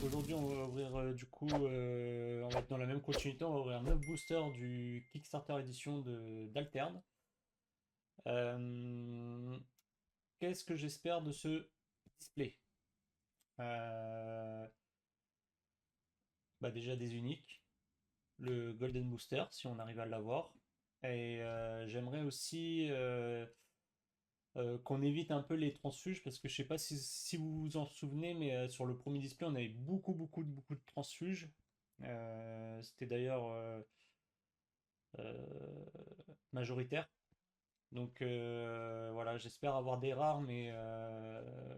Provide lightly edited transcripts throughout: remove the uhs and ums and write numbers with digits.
Aujourd'hui, on va ouvrir du coup, on va être dans la même continuité, on va ouvrir 9 boosters du Kickstarter édition de d'Alterne. Euh, Qu'est-ce que j'espère de ce display? Euh, Déjà des uniques, le Golden Booster si on arrive à l'avoir. Et j'aimerais aussi qu'on évite un peu les transfuges parce que je sais pas si vous vous en souvenez, mais sur le premier display, on avait beaucoup de transfuges. C'était d'ailleurs euh, majoritaire. Donc voilà, j'espère avoir des rares, mais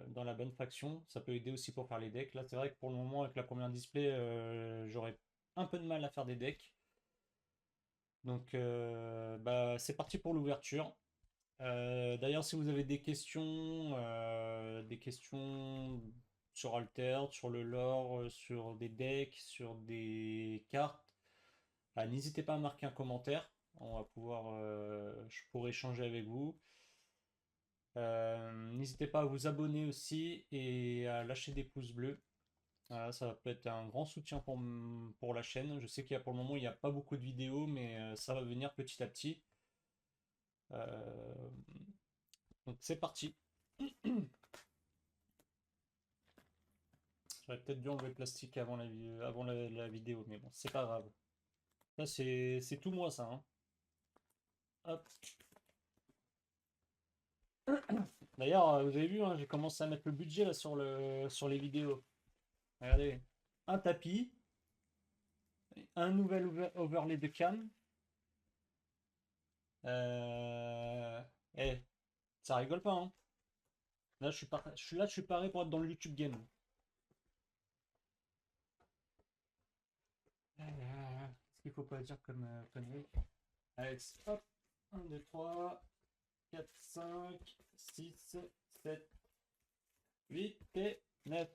dans la bonne faction. Ça peut aider aussi pour faire les decks. Là, c'est vrai que pour le moment, avec la première display, j'aurais un peu de mal à faire des decks. Donc c'est parti pour l'ouverture. D'ailleurs, si vous avez des questions sur Alter, sur le lore, sur des decks, sur des cartes, n'hésitez pas à marquer un commentaire. On va pouvoir, je pourrai échanger avec vous. N'hésitez pas à vous abonner aussi et à lâcher des pouces bleus. Ça peut être un grand soutien pour la chaîne. Je sais qu'il y a pour le moment il n'y a pas beaucoup de vidéos, mais ça va venir petit à petit. Euh, donc c'est parti. J'aurais peut-être dû enlever le plastique avant la vidéo, mais bon, c'est pas grave. Là, c'est tout moi, ça, hein. Hop. D'ailleurs, vous avez vu, hein, j'ai commencé à mettre le budget là sur les vidéos. Regardez, un tapis, un nouvel overlay de cam. Euh... Eh, ça rigole pas, hein. Là, je suis paré pour être dans le YouTube game. Qu'est-ce qu'il faut pas dire comme connerie? Allez, hop. 1, 2, 3, 4, 5, 6, 7, 8 et 9.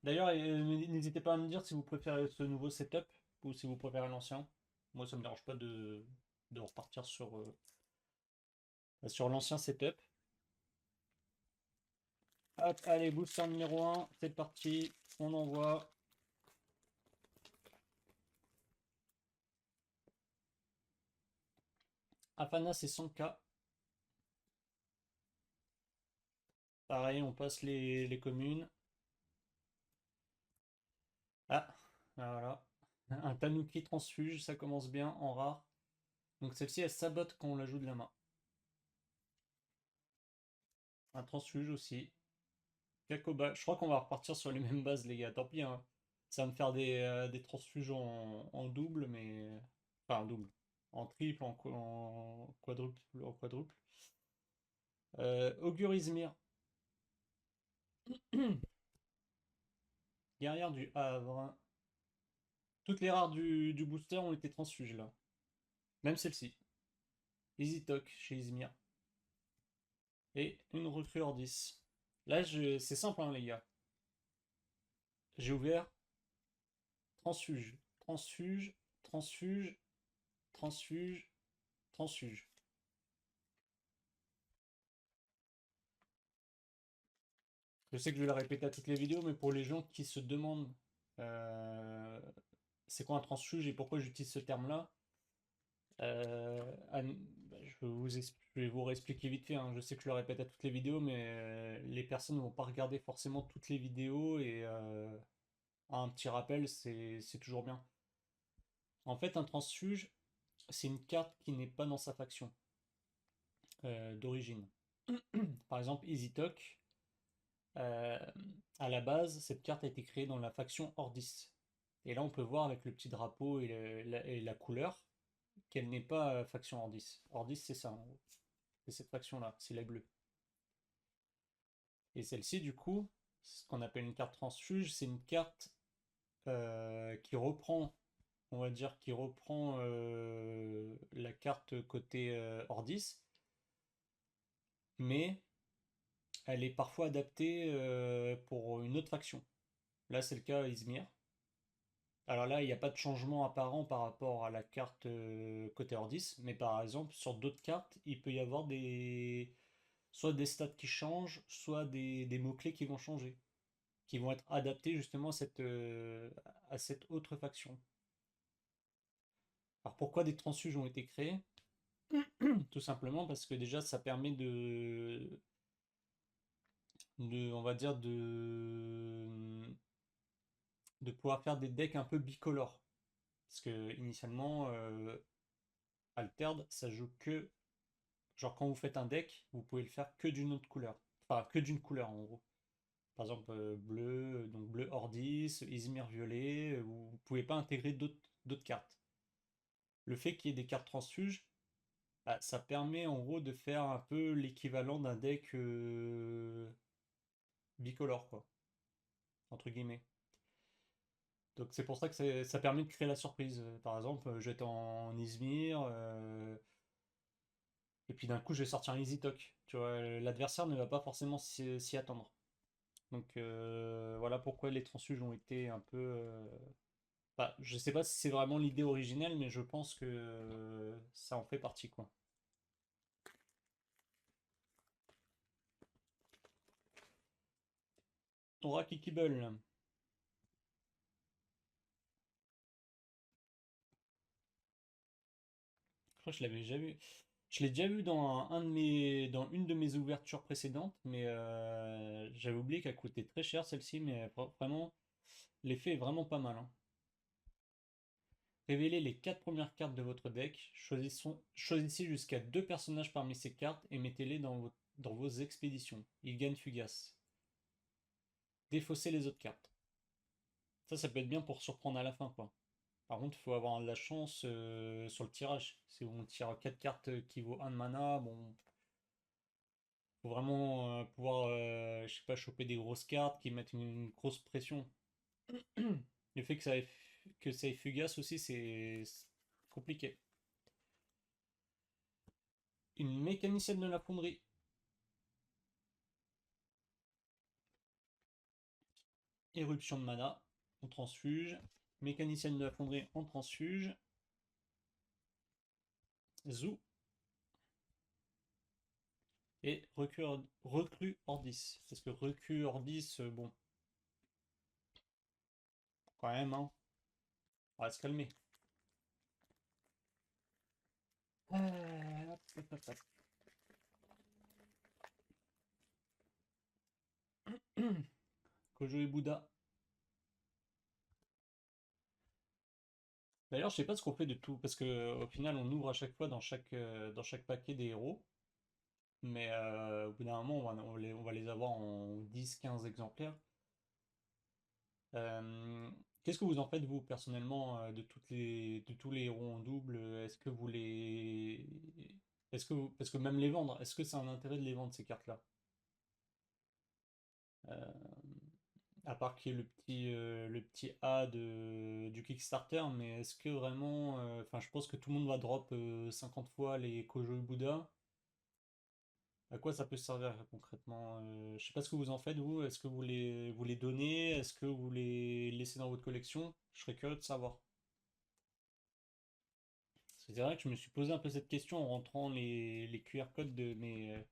D'ailleurs, n'hésitez pas à me dire si vous préférez ce nouveau setup ou si vous préférez l'ancien. Moi, ça me dérange pas de repartir sur l'ancien setup. Hop, allez, booster numéro 1, c'est parti, on envoie. Afana, c'est 100K. Pareil, on passe les communes. Ah, voilà. Un Tanuki transfuge, ça commence bien en rare. Donc celle-ci, elle sabote quand on la joue de la main. Un transfuge aussi. Kakoba. Je crois qu'on va repartir sur les mêmes bases, les gars. Tant pis, hein. Ça va me faire des transfuges en double, mais. Enfin, en double. En triple, en quadruple. En quadruple. Augur Izmir. Guerrière du Havre. Toutes les rares du booster ont été transfuges là. Même celle-ci. Easy Talk chez Izmir. Et une recrue hors 10. Là, c'est simple, hein, les gars. J'ai ouvert transfuge, transfuge, transfuge, transfuge, transfuge. Je sais que je vais le répéter à toutes les vidéos, mais pour les gens qui se demandent euh, c'est quoi un transfuge et pourquoi j'utilise ce terme-là, je vais vous réexpliquer vite fait, hein. Je sais que je le répète à toutes les vidéos, mais les personnes ne vont pas regarder forcément toutes les vidéos et un petit rappel, c'est toujours bien. En fait, un transfuge, c'est une carte qui n'est pas dans sa faction d'origine. Par exemple, Easy Talk, euh, à la base, cette carte a été créée dans la faction Ordis. Et là, on peut voir avec le petit drapeau et la couleur qu'elle n'est pas faction Ordis. Ordis, c'est ça, en gros. C'est cette faction-là, c'est la bleue. Et celle-ci, du coup, ce qu'on appelle une carte transfuge, c'est une carte qui reprend, on va dire, qui reprend la carte côté Ordis, mais elle est parfois adaptée pour une autre faction. Là, c'est le cas à Izmir. Alors là, il n'y a pas de changement apparent par rapport à la carte côté Ordis, mais par exemple, sur d'autres cartes, il peut y avoir soit des stats qui changent, soit des mots-clés qui vont changer, qui vont être adaptés justement à cette autre faction. Alors pourquoi des transfuges ont été créés? Tout simplement parce que déjà ça permet on va dire de pouvoir faire des decks un peu bicolores. Parce que initialement, Altered, ça joue que. Genre quand vous faites un deck, vous pouvez le faire que d'une autre couleur. Enfin, que d'une couleur en gros. Par exemple, bleu, donc bleu Ordis, Izmir violet, vous pouvez pas intégrer d'autres cartes. Le fait qu'il y ait des cartes transfuges, bah, ça permet en gros de faire un peu l'équivalent d'un deck bicolore, quoi, entre guillemets. Donc c'est pour ça que ça permet de créer la surprise. Par exemple, j'étais en Izmir, et puis d'un coup je vais sortir un Easy Talk. Tu vois, l'adversaire ne va pas forcément s'y attendre. Donc voilà pourquoi les transfuges ont été un peu. Bah, je sais pas si c'est vraiment l'idée originelle, mais je pense que ça en fait partie, quoi. Oraki Kibble. Je crois que je l'avais déjà vu. Je l'ai déjà vu dans dans une de mes ouvertures précédentes, mais j'avais oublié qu'elle coûtait très cher celle-ci, mais vraiment, l'effet est vraiment pas mal, hein. Révélez les 4 premières cartes de votre deck, choisissez jusqu'à 2 personnages parmi ces cartes et mettez-les dans vos expéditions. Ils gagnent Fugace. Défaussez les autres cartes. Ça peut être bien pour surprendre à la fin, quoi. Par contre, il faut avoir de la chance sur le tirage. Si on tire 4 cartes qui vaut 1 de mana, bon, faut vraiment pouvoir, je sais pas, choper des grosses cartes qui mettent une grosse pression. Le fait que ça ait Fugace aussi, c'est compliqué. Une mécanicienne de la fonderie. Éruption de mana, on transfuge. Mécanicienne de la fonderie, on transfuge. Zou. Et reclus Ordis. Parce que reclus Ordis, bon, quand même, hein, on va se calmer. Hop, hop, hop. Kojo et Bouddha. D'ailleurs, je sais pas ce qu'on fait de tout, parce que au final, on ouvre à chaque fois dans chaque paquet des héros, mais au bout d'un moment, on va les avoir en 10, 15 exemplaires. Euh, Qu'est-ce que vous en faites, vous, personnellement, de tous les héros en double? Est-ce que vous les... Parce que même les vendre, est-ce que c'est un intérêt de les vendre, ces cartes-là? Euh, à part qu'il y ait le petit A du Kickstarter, mais est-ce que vraiment... Enfin, je pense que tout le monde va drop 50 fois les Kojo et Bouddha. À quoi ça peut servir concrètement? Je sais pas ce que vous en faites, vous. Est-ce que vous les donnez? Est-ce que vous les laissez dans votre collection? Je serais curieux de savoir. C'est vrai que je me suis posé un peu cette question en rentrant les QR codes de mes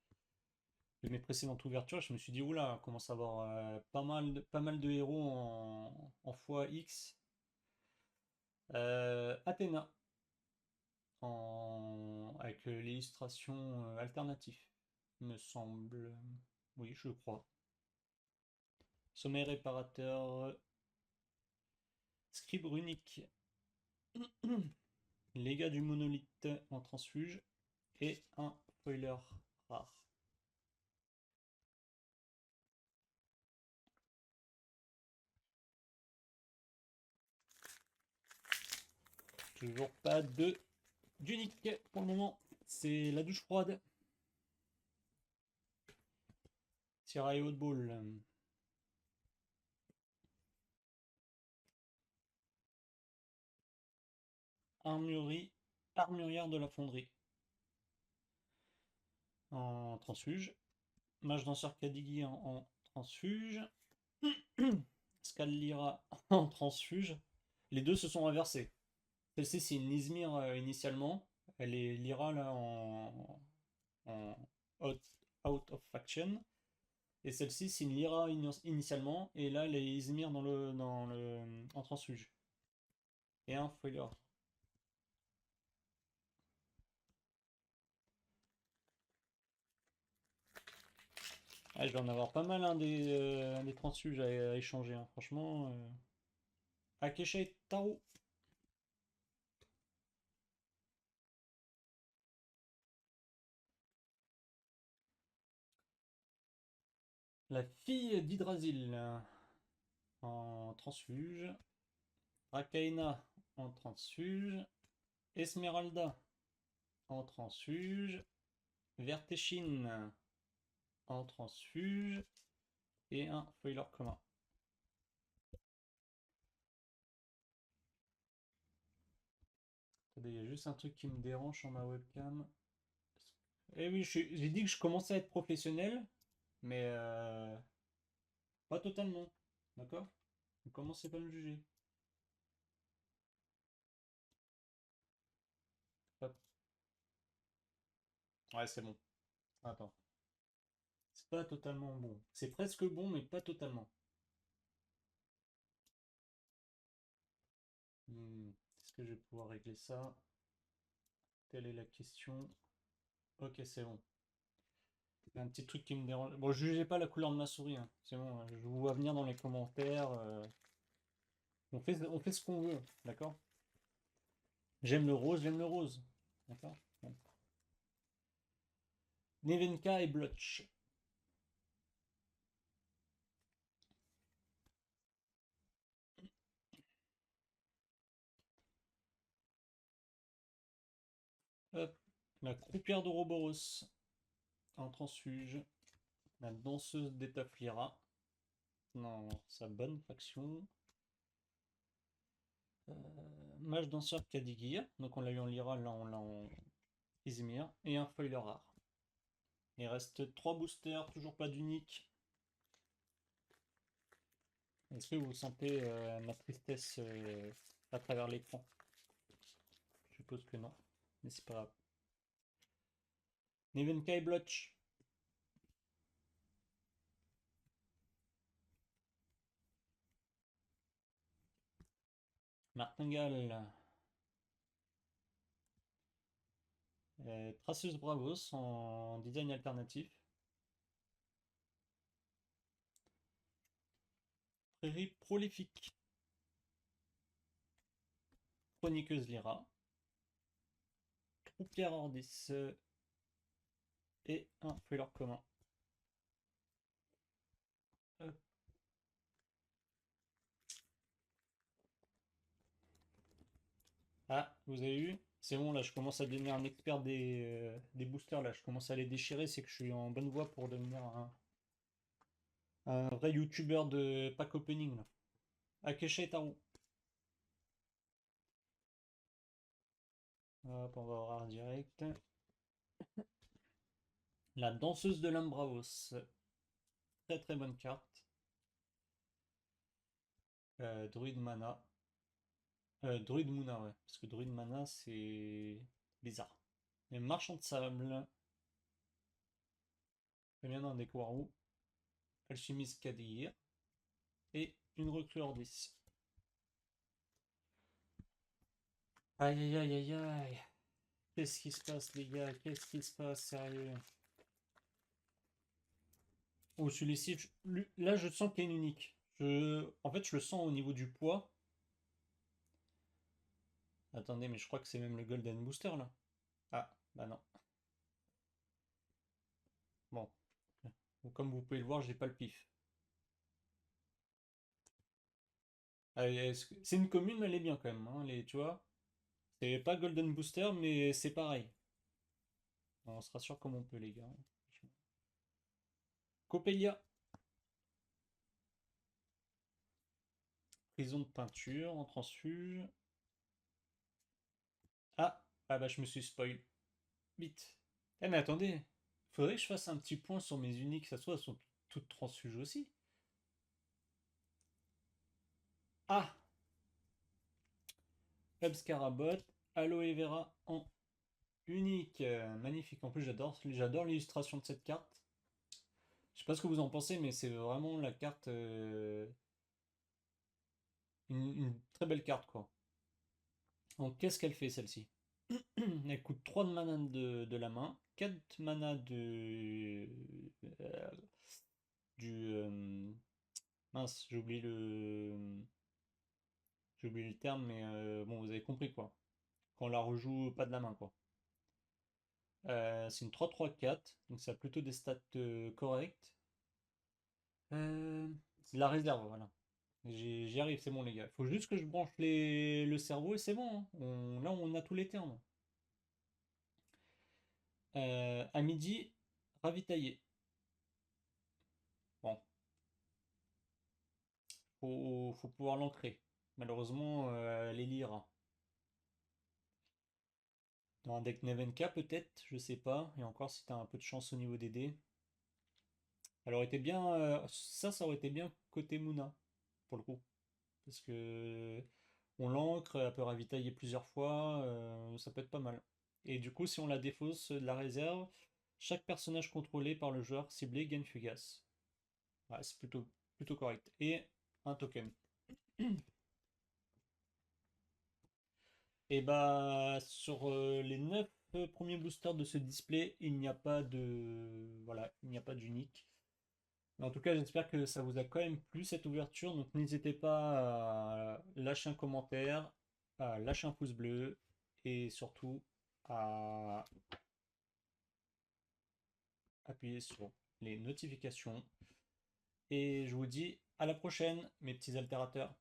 précédentes ouvertures. Je me suis dit, oula, on commence à avoir pas mal de héros en fois X. Athéna, avec l'illustration alternative, me semble. Oui, je crois. Sommeil réparateur, scribe runique, légat du monolithe en transfuge et un foiler rare. Toujours pas de d'unique pour le moment. C'est la douche froide. Tiraille haut de boule. Armurerie, armurière de la fonderie en transfuge. Mage danseur Kadigi en transfuge. Scalira en transfuge. Les deux se sont inversés. Celle-ci, c'est une Izmir initialement. Elle est Lyra là en out of faction. Et celle-ci, c'est une Lyra initialement, et là, elle est Izmir en transfuge. Et un foiler. Ah, je vais en avoir pas mal des transfuges à échanger, hein. Franchement. Akesha et Taro. La fille d'Hydrasil en transfuge. Rakaina en transfuge. Esmeralda en transfuge. Verteshin en transfuge. Et un foiler commun. Attendez, il y a juste un truc qui me dérange sur ma webcam. Eh oui, j'ai dit que je commençais à être professionnel, mais pas totalement. D'accord? Ne commencez pas à me juger. Hop. Ouais, c'est bon. Attends. C'est pas totalement bon. C'est presque bon, mais pas totalement. Est-ce que je vais pouvoir régler ça? Telle est la question. Ok, c'est bon. Il y a un petit truc qui me dérange. Bon, jugez pas la couleur de ma souris, hein. C'est bon, hein. Je vous vois venir dans les commentaires. On fait ce qu'on veut, d'accord? J'aime le rose, j'aime le rose. D'accord? Bon. Nevenka et Blotch. Hop. La croupière d'Ouroboros en transfuge. La danseuse d'Etaflira. Non, sa bonne faction. Mage danseur Kadigir. Donc on l'a eu en Lyra, là on l'a en Izmir. Et un foiler rare. Il reste 3 boosters, toujours pas d'unique. Est-ce que vous sentez ma tristesse à travers l'écran? Je suppose que non, mais c'est pas grave. Nevenka et Blotch. Martingale. Traceuse Bravos en design alternatif. Prairie prolifique. Chroniqueuse Lyra. Croupière Ordis. Et un foiler commun. Hop. Ah, vous avez vu? C'est bon, là, je commence à devenir un expert des boosters. Là, je commence à les déchirer. C'est que je suis en bonne voie pour devenir un vrai youtubeur de pack opening. Là. Akesha et Taro. Hop, on va voir direct. La danseuse de l'Ambravos. Très très bonne carte. Druid Mana. Druid Muna, ouais. Parce que Druid Mana, c'est bizarre. Les marchands de sable. Combien d'un Dekwaru. Alchimiste Kadir. Et une recrue Ordis. Aïe aïe aïe aïe aïe. Qu'est-ce qui se passe, les gars? Qu'est-ce qui se passe, sérieux? Oh, celui-ci, là, je sens qu'il y a une unique. En fait, je le sens au niveau du poids. Attendez, mais je crois que c'est même le Golden Booster, là. Ah, bah non. Bon. Comme vous pouvez le voir, j'ai pas le pif. C'est une commune, mais elle est bien quand même, hein, tu vois. C'est pas Golden Booster, mais c'est pareil. On se rassure comme on peut, les gars. Coppelia. Prison de peinture en transfuge. Ah bah je me suis spoil. Vite. Eh mais attendez. Faudrait que je fasse un petit point sur mes uniques. Ça se trouve, elles sont toutes transfuges aussi. Ah, Scarabot. Aloe Vera en unique. Magnifique. En plus, j'adore l'illustration de cette carte. Je sais pas ce que vous en pensez, mais c'est vraiment la carte. Une très belle carte, quoi. Donc, qu'est-ce qu'elle fait, celle-ci? Elle coûte 3 de mana de la main, 4 mana euh, du. Mince, j'ai oublié le terme, mais bon, vous avez compris, quoi. Quand on la rejoue pas de la main, quoi. C'est une 3-3-4, donc ça a plutôt des stats correctes. C'est de la réserve, voilà. J'y arrive, c'est bon, les gars. Il faut juste que je branche le cerveau et c'est bon, hein. Là, on a tous les termes. À midi, ravitailler. Bon, faut pouvoir l'ancrer. Malheureusement, elle est lire. Dans un deck Nevenka, peut-être, je sais pas. Et encore, si t'as un peu de chance au niveau des dés. Elle aurait été bien. Ça aurait été bien côté Muna, pour le coup. Parce que on l'ancre, elle peut ravitailler plusieurs fois, ça peut être pas mal. Et du coup, si on la défausse de la réserve, chaque personnage contrôlé par le joueur ciblé gagne Fugace. Ouais, c'est plutôt correct. Et un token. Et bah, sur les 9 premiers boosters de ce display, il n'y a pas de. Voilà, il n'y a pas d'unique. Mais en tout cas, j'espère que ça vous a quand même plu cette ouverture. Donc n'hésitez pas à lâcher un commentaire, à lâcher un pouce bleu et surtout à appuyer sur les notifications. Et je vous dis à la prochaine, mes petits altérateurs.